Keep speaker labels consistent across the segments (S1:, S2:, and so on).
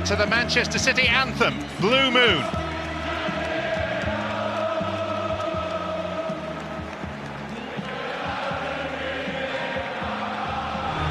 S1: to the Manchester City anthem, Blue Moon.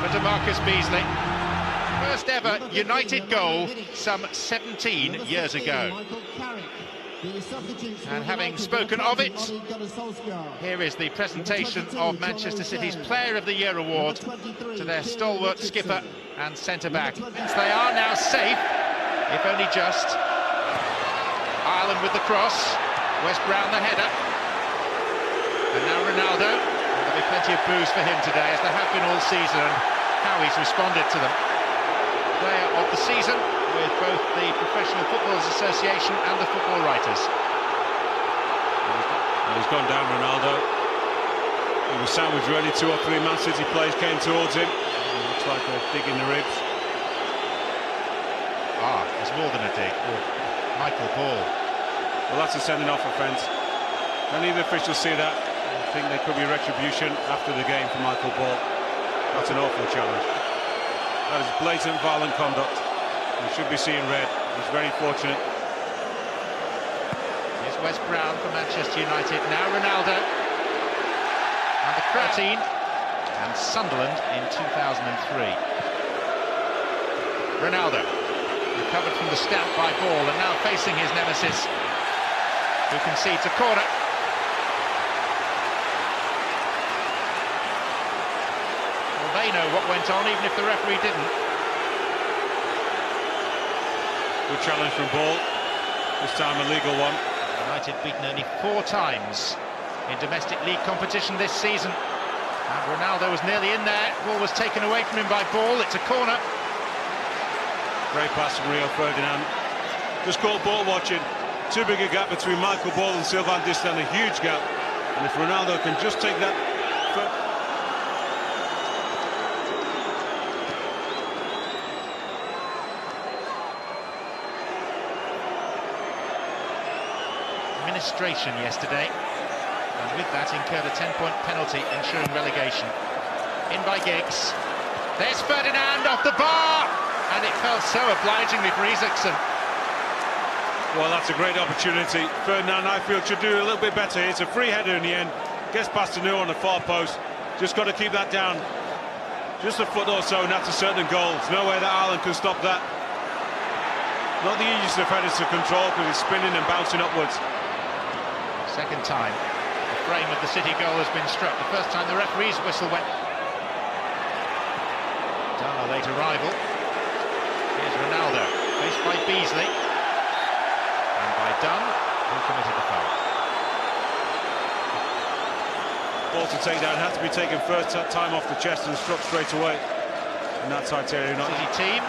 S1: For DeMarcus Beasley. First ever United goal some 17 years ago. And having spoken of it, here is the presentation of Manchester City's Player of the Year award to their stalwart skipper and centre-back. They are now safe, if only just. Ireland with the cross, West Brown the header. And now Ronaldo. There'll be plenty of boos for him today, as there have been all season, and how he's responded to them. Player of the season with both the Professional Footballers Association and the football writers.
S2: He's gone down, Ronaldo. He was sandwiched ready. 2 or 3 Man City players came towards him. Looks like a dig in the ribs.
S1: It's more than a dig. Michael Ball.
S2: Well, that's a sending off offence. Many of the officials see that. I think there could be retribution after the game for Michael Ball. That's an awful challenge. That is blatant, violent conduct. He should be seeing red. He's very fortunate.
S1: Here's West Brown for Manchester United. Now Ronaldo. And the 13. And Sunderland in 2003. Ronaldo. Recovered from the stamp by Ball, and now facing his nemesis, who concedes a corner. They know what went on, even if the referee didn't.
S2: Good challenge from Ball. This time a legal one.
S1: United beaten only 4 times in domestic league competition this season. And Ronaldo was nearly in there. Ball was taken away from him by Ball. It's a corner.
S2: Great pass from Rio Ferdinand. Just caught Ball watching. Too big a gap between Michael Ball and Sylvain Distin, a huge gap. And if Ronaldo can just take that...
S1: Administration yesterday, and with that incurred a 10-point penalty ensuring relegation. In by Giggs. There's Ferdinand off the bar, and it fell so obligingly for Isaacson.
S2: Well, that's a great opportunity. Ferdinand, I feel, should do a little bit better. It's a free header in the end. Gets past Anu on the far post. Just got to keep that down. Just a foot or so, and that's a certain goal. There's no way that Ireland can stop that. Not the easiest of headers to control, because it's spinning and bouncing upwards.
S1: Second time the frame of the City goal has been struck. The first time the referee's whistle went. Dunn, a late arrival. Here's Ronaldo, faced by Beasley. And by Dunn, who committed the foul.
S2: Ball to take down had to be taken first time off the chest and struck straight away. And that's Italia.
S1: City team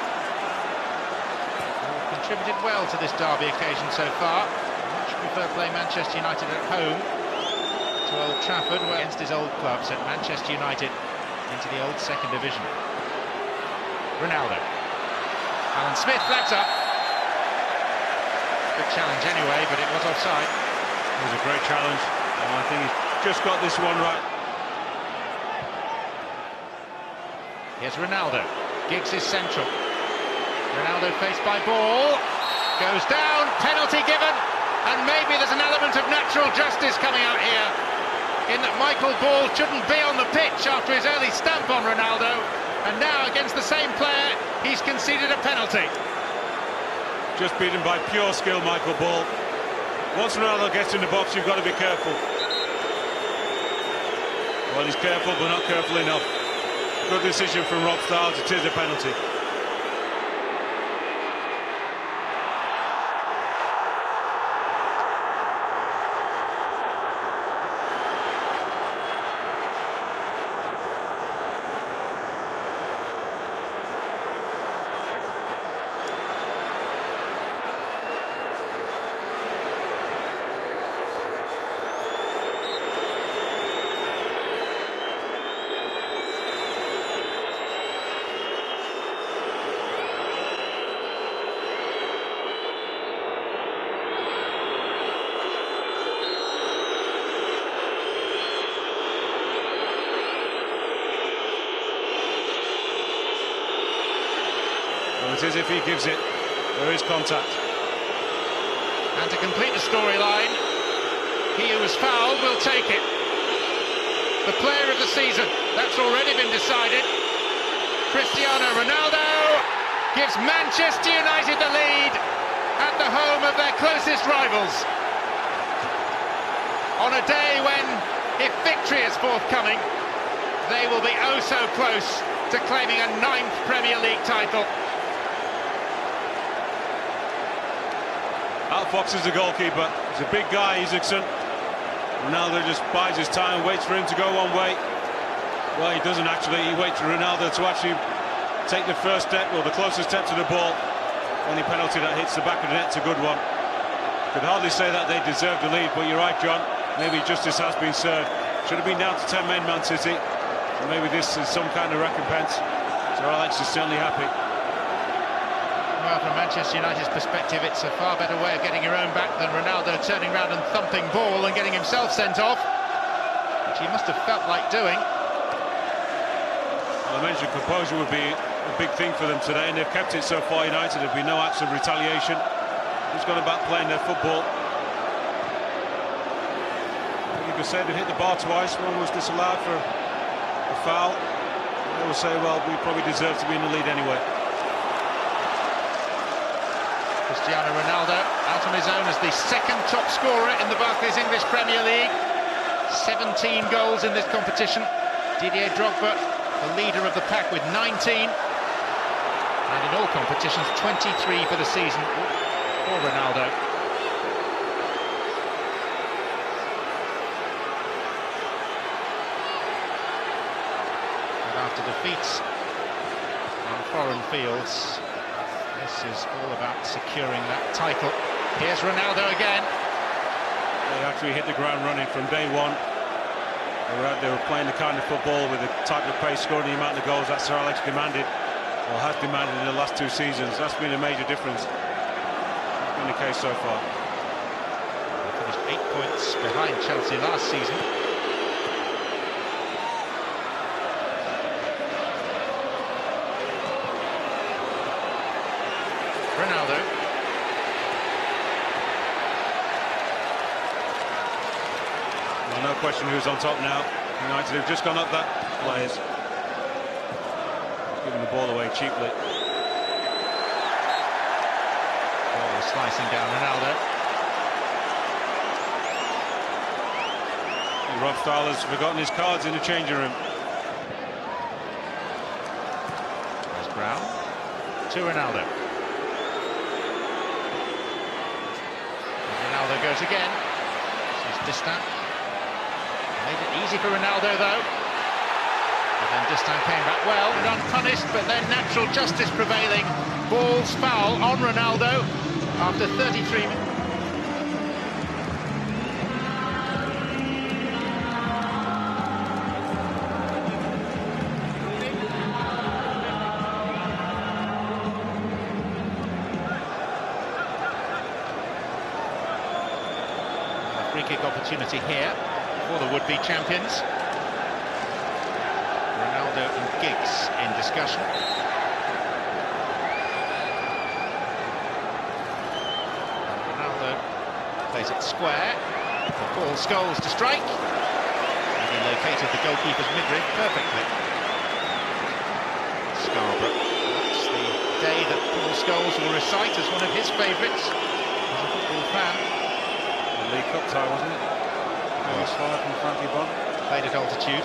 S1: have contributed well to this derby occasion so far. Prefer playing Manchester United at home to Old Trafford against his old club, sent Manchester United into the old second division. Ronaldo. Alan Smith flags up. Good challenge anyway, but it was offside.
S2: It was a great challenge, and I think he's just got this one right.
S1: Here's Ronaldo. Giggs is central. Ronaldo faced by Ball. Goes down, penalty given. And maybe there's an element of natural justice coming out here, in that Michael Ball shouldn't be on the pitch after his early stamp on Ronaldo, and now against the same player he's conceded a penalty.
S2: Just beaten by pure skill, Michael Ball. Once Ronaldo gets in the box, you've got to be careful. Well, he's careful, but not careful enough. Good decision from Rob Stiles. It is a penalty. Well, it is if he gives it. There is contact.
S1: And to complete the storyline, he who was fouled will take it. The player of the season, that's already been decided. Cristiano Ronaldo gives Manchester United the lead at the home of their closest rivals. On a day when, if victory is forthcoming, they will be oh so close to claiming a 9th Premier League title.
S2: Outfoxes the goalkeeper. He's a big guy, Isaacson. Ronaldo just bides his time, waits for him to go one way. Well, he doesn't actually. He waits for Ronaldo to actually take the first step, or the closest step to the ball. Only penalty that hits the back of the net's a good one. Could hardly say that they deserved the lead, but you're right, John. Maybe justice has been served. Should have been down to 10 men, Man City. So maybe this is some kind of recompense. So Alex is certainly happy.
S1: Well, from Manchester United's perspective, it's a far better way of getting your own back than Ronaldo turning around and thumping ball and getting himself sent off, which he must have felt like doing.
S2: Well, I mentioned composure would be a big thing for them today, and they've kept it so far. United, there'll be no acts of retaliation. Just gone about playing their football. You could say they hit the bar twice. One was disallowed for a foul. They will say, well, we probably deserve to be in the lead anyway.
S1: Cristiano Ronaldo out on his own as the second top scorer in the Barclays English Premier League. 17 goals in this competition. Didier Drogba, the leader of the pack, with 19. And in all competitions, 23 for the season for Ronaldo. And after defeats on foreign fields, this is all about securing that title. Here's Ronaldo again.
S2: They actually hit the ground running from day one. They were playing the kind of football with the type of pace, scoring the amount of goals that Sir Alex demanded, or has demanded in the last 2 seasons. That's been a major difference. That's been the case so far.
S1: They finished 8 points behind Chelsea last season. Ronaldo.
S2: Well, no question who's on top now. United have just gone up that players. Giving the ball away cheaply.
S1: Oh, slicing down Ronaldo.
S2: And Rob Stahl has forgotten his cards in the changing room.
S1: There's Brown to Ronaldo. Ronaldo goes again. This is distant. Made it easy for Ronaldo, though. And then Distin came back well and unpunished, but then natural justice prevailing. Ball's foul on Ronaldo after 33 minutes. Free kick opportunity here for the would-be champions. Ronaldo and Giggs in discussion. Ronaldo plays it square for Paul Scholes to strike. And he located the goalkeeper's midrib perfectly. Scarborough. That's the day that Paul Scholes will recite as one of his favourites as a football fan.
S2: League Cup tie, wasn't it? First fire from Frankie Bond.
S1: Played at altitude.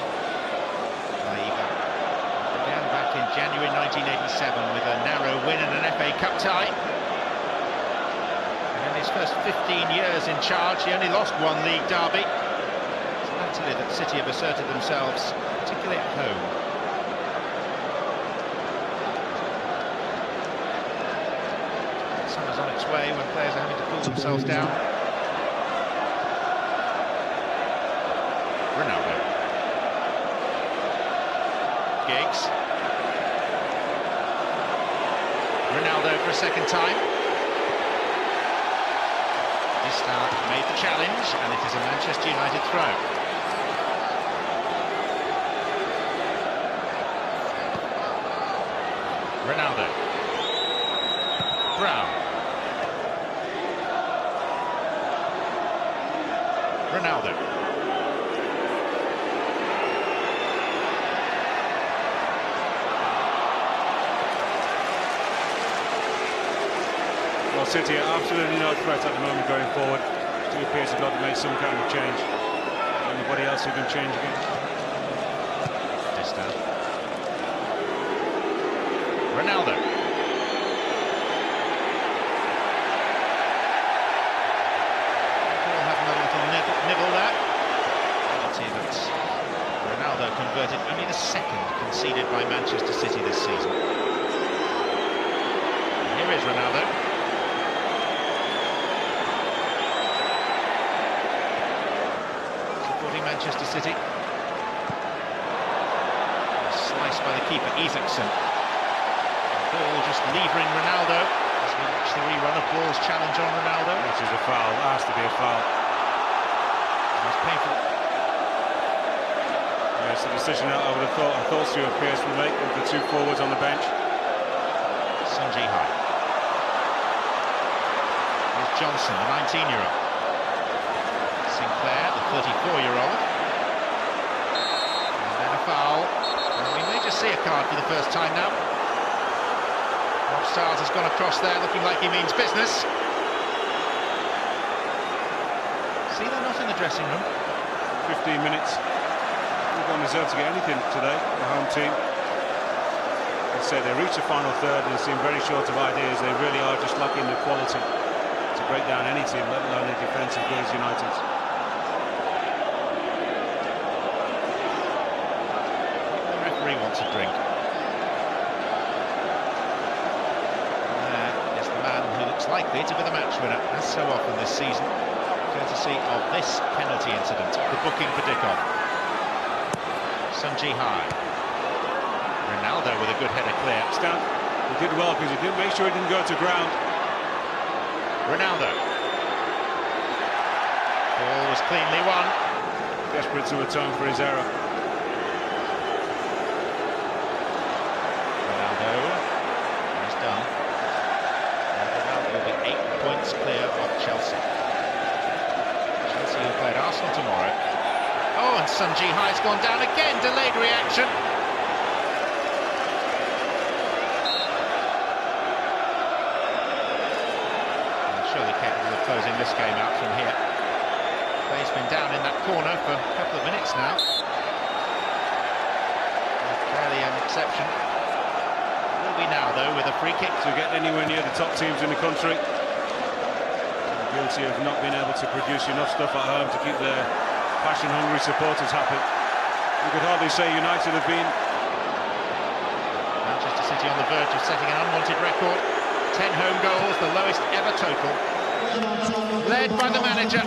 S1: Began back in January 1987 with a narrow win and an FA Cup tie. And in his first 15 years in charge, he only lost 1 league derby. It's latterly that City have asserted themselves, particularly at home. Summer's on its way when players are having to pull themselves down. Ronaldo. Giggs. Ronaldo for a second time. Distin made the challenge, and it is a Manchester United throw. Ronaldo. Brown. Ronaldo.
S2: Well, City are absolutely no threat at the moment going forward. Still appears to have got to make some kind of change. Anybody else who can change again?
S1: Distant. Ronaldo. We'll have another little nibble there. Penalty that Ronaldo converted, only the second conceded by Manchester City this season. And here is Ronaldo. Manchester City. Sliced by the keeper, Isaacson. Ball just levering Ronaldo as we watch the rerun of Ball's challenge on Ronaldo.
S2: Which is a foul, that has to be a foul.
S1: It's painful.
S2: Yeah, it's a decision that I thought Stuart Pearce would make with the two forwards on the bench.
S1: Sun Ji-hai. Here's Johnson, the 19-year-old. Sinclair, the 34-year-old. And then a foul. And we may just see a card for the first time now. Rob Stiles has gone across there looking like he means business. See, they're not in the dressing room.
S2: 15 minutes. We don't deserve to get anything today, the home team. I'd say they reached the final third and seem very short of ideas. They really are just lacking the quality to break down any team, let alone the defensive Leeds United.
S1: Wants a drink. And there is the man who looks likely to be the match winner, as so often this season, courtesy of this penalty incident, the booking for Dickov. Sun Ji-hai. Ronaldo with a good header clear.
S2: Stan, he did well because he didn't make sure he didn't go to ground.
S1: Ronaldo. Ball was cleanly won.
S2: Desperate to atone for his error.
S1: He's done. And Ronaldo will be 8 points clear of Chelsea. Chelsea who played Arsenal tomorrow. Oh, and Sun Ji-hai's gone down again. Delayed reaction. I'm surely capable of closing this game out from here. He's been down in that corner for a couple of minutes now. Clearly an exception. Now though with a free kick
S2: to get anywhere near the top teams in the country. Guilty of not being able to produce enough stuff at home to keep their passion-hungry supporters happy. You could hardly say United have been.
S1: Manchester City on the verge of setting an unwanted record. 10 home goals, the lowest ever total. Led by the manager.